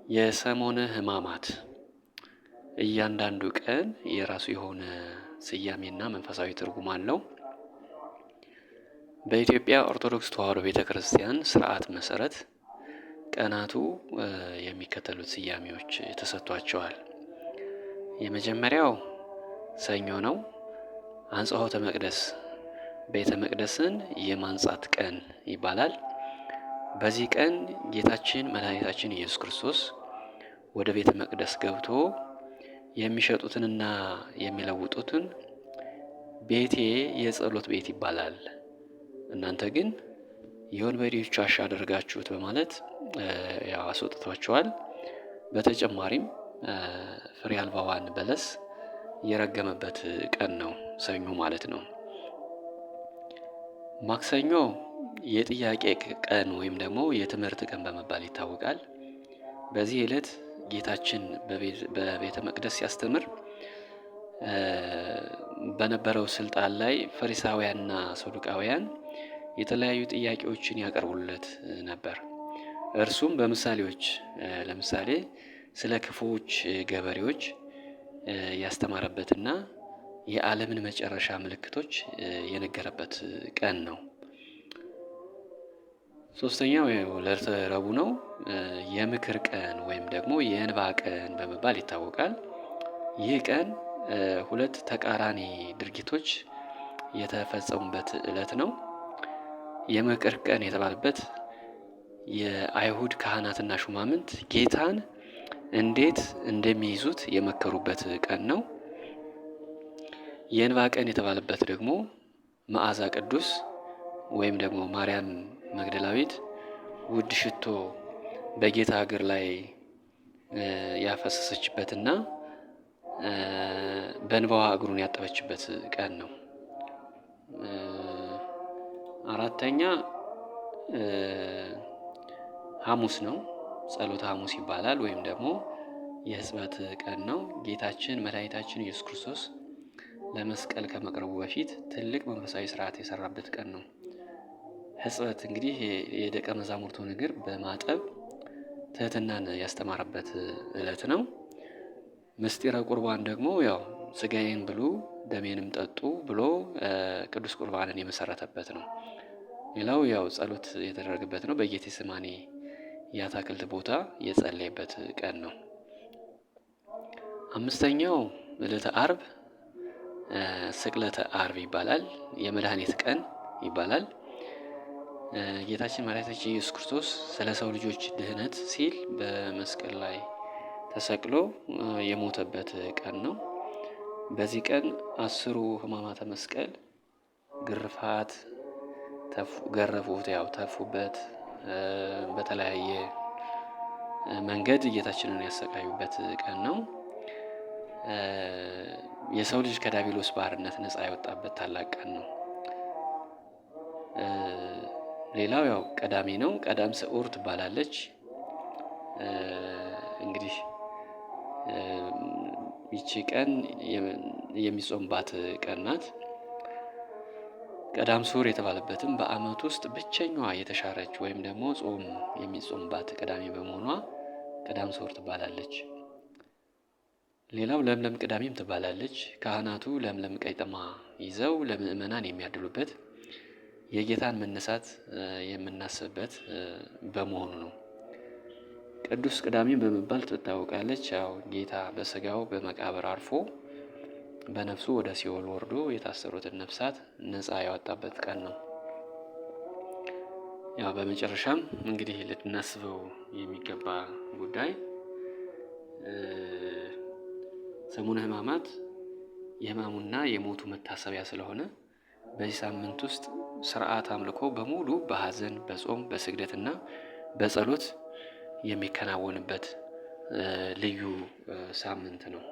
የሰሞነ ሕማማት እያንዳንዱ ቀን የራሱ የሆነ ስያሜና መንፈሳዊ ትርጉም አለው። በኢትዮጵያ ኦርቶዶክስ ተዋሕዶ ቤተክርስቲያን ስርዓት መሰረት ቀናቱ የሚከተሉት ስያሜዎች ተሰጥቷቸዋል። የመጀመሪያው ሰኞ ነው። አንጽሖተ መቅደስ ቤተ መቅደስን የማንጻት ቀን ይባላል። በዚህ ቀን ጌታችን መድኃኒታችን ኢየሱስ ክርስቶስ ወደ ቤተ መቅደስ ገብቶ የሚሸጡትንና የሚለውጡትን ቤቴ የጸሎት ቤት ይባላል፣ እናንተ ግን የወንበዴዎች ዋሻ አደረጋችሁት በማለት አስወጥቷቸዋል። በተጨማሪም ፍሬ አልባዋን በለስ የረገመበት ቀን ነው ሰኞ ማለት ነው። ማክሰኞ የጥያቄ ቀን ወይም ደግሞ የትምህርት ቀን በመባል ይታወቃል። በዚህ ዕለት ጌታችን በቤተ መቅደስ ሲያስተምር በነበረው ስልጣን ላይ ፈሪሳውያንና ሰዱቃውያን የተለያዩ ጥያቄዎችን ያቀርቡለት ነበር። እርሱም በምሳሌዎች ለምሳሌ ስለ ክፉዎች ገበሬዎች ያስተማረበትና የዓለምን መጨረሻ ምልክቶች የነገረበት ቀን ነው። ሶስተኛው ዕለተ ረቡዕ ነው። የምክር ቀን ወይም ደግሞ የእንባ ቀን በመባል ይታወቃል። ይህ ቀን ሁለት ተቃራኒ ድርጊቶች የተፈጸሙበት ዕለት ነው። የምክር ቀን የተባለበት የአይሁድ ካህናትና ሹማምንት ጌታን እንዴት እንደሚይዙት የመከሩበት ቀን ነው። የእንባ ቀን የተባለበት ደግሞ መዓዛ ቅዱስ ወይም ደግሞ ማርያም መግደላዊት ውድ ሽቶ በጌታ እግር ላይ ያፈሰሰችበትና በእንባዋ እግሩን ያጠበችበት ቀን ነው። አራተኛ ሐሙስ ነው። ጸሎተ ሐሙስ ይባላል ወይም ደግሞ የሕጽበት ቀን ነው። ጌታችን መድኃኒታችን ኢየሱስ ክርስቶስ ለመስቀል ከመቅረቡ በፊት ትልቅ መንፈሳዊ ስርዓት የሰራበት ቀን ነው። ሕጽበት እንግዲህ የደቀ መዛሙርቱን እግር በማጠብ ትህትናን ያስተማረበት ዕለት ነው። ምስጢረ ቁርባን ደግሞ ስጋዬን ብሉ ደሜንም ጠጡ ብሎ ቅዱስ ቁርባንን የመሰረተበት ነው። ሌላው ጸሎት የተደረገበት ነው። በጌቴሴማኒ የአትክልት ቦታ የጸለየበት ቀን ነው። አምስተኛው ዕለተ ዓርብ ስቅለተ ዓርብ ይባላል። የመድኃኒት ቀን ይባላል። ጌታችን መድኃኒታችን ኢየሱስ ክርስቶስ ስለ ሰው ልጆች ድህነት ሲል በመስቀል ላይ ተሰቅሎ የሞተበት ቀን ነው። በዚህ ቀን 10ሩ ሕማማተ መስቀል ግርፋት ገረፉት፣ ተፉበት፣ በተለያየ መንገድ ጌታችንን ያሰቃዩበት ቀን ነው። የሰው ልጅ ከዲያብሎስ ባርነት ነፃ የወጣበት ታላቅ ቀን ነው። ሌላው ቀዳሚ ነው። ቀዳም ስዑር ትባላለች። እንግዲህ ይቺ ቀን የሚጾምባት ቀን ናት። ቀዳም ስዑር የተባለበትም በዓመት ውስጥ ብቸኛዋ የተሻረች ወይም ደግሞ ጾም የሚጾምባት ቅዳሜ በመሆኗ ቀዳም ስዑር ትባላለች። ሌላው ለምለም ቅዳሜም ትባላለች። ካህናቱ ለምለም ቀይጠማ ይዘው ለምእመናን የሚያድሉበት የጌታን መነሳት የምናስብበት በመሆኑ ነው። ቅዱስ ቅዳሜም በመባል ትታወቃለች። ጌታ በስጋው በመቃብር አርፎ በነፍሱ ወደ ሲኦል ወርዶ የታሰሩትን ነፍሳት ነፃ ያወጣበት ቀን ነው። በመጨረሻም እንግዲህ ልናስበው የሚገባ ጉዳይ ሰሙነ ሕማማት የሕማሙና የሞቱ መታሰቢያ ስለሆነ በዚህ ሳምንት ውስጥ ስርዓት አምልኮ በሙሉ በሐዘን በጾም በስግደትና በጸሎት የሚከናወንበት ልዩ ሳምንት ነው።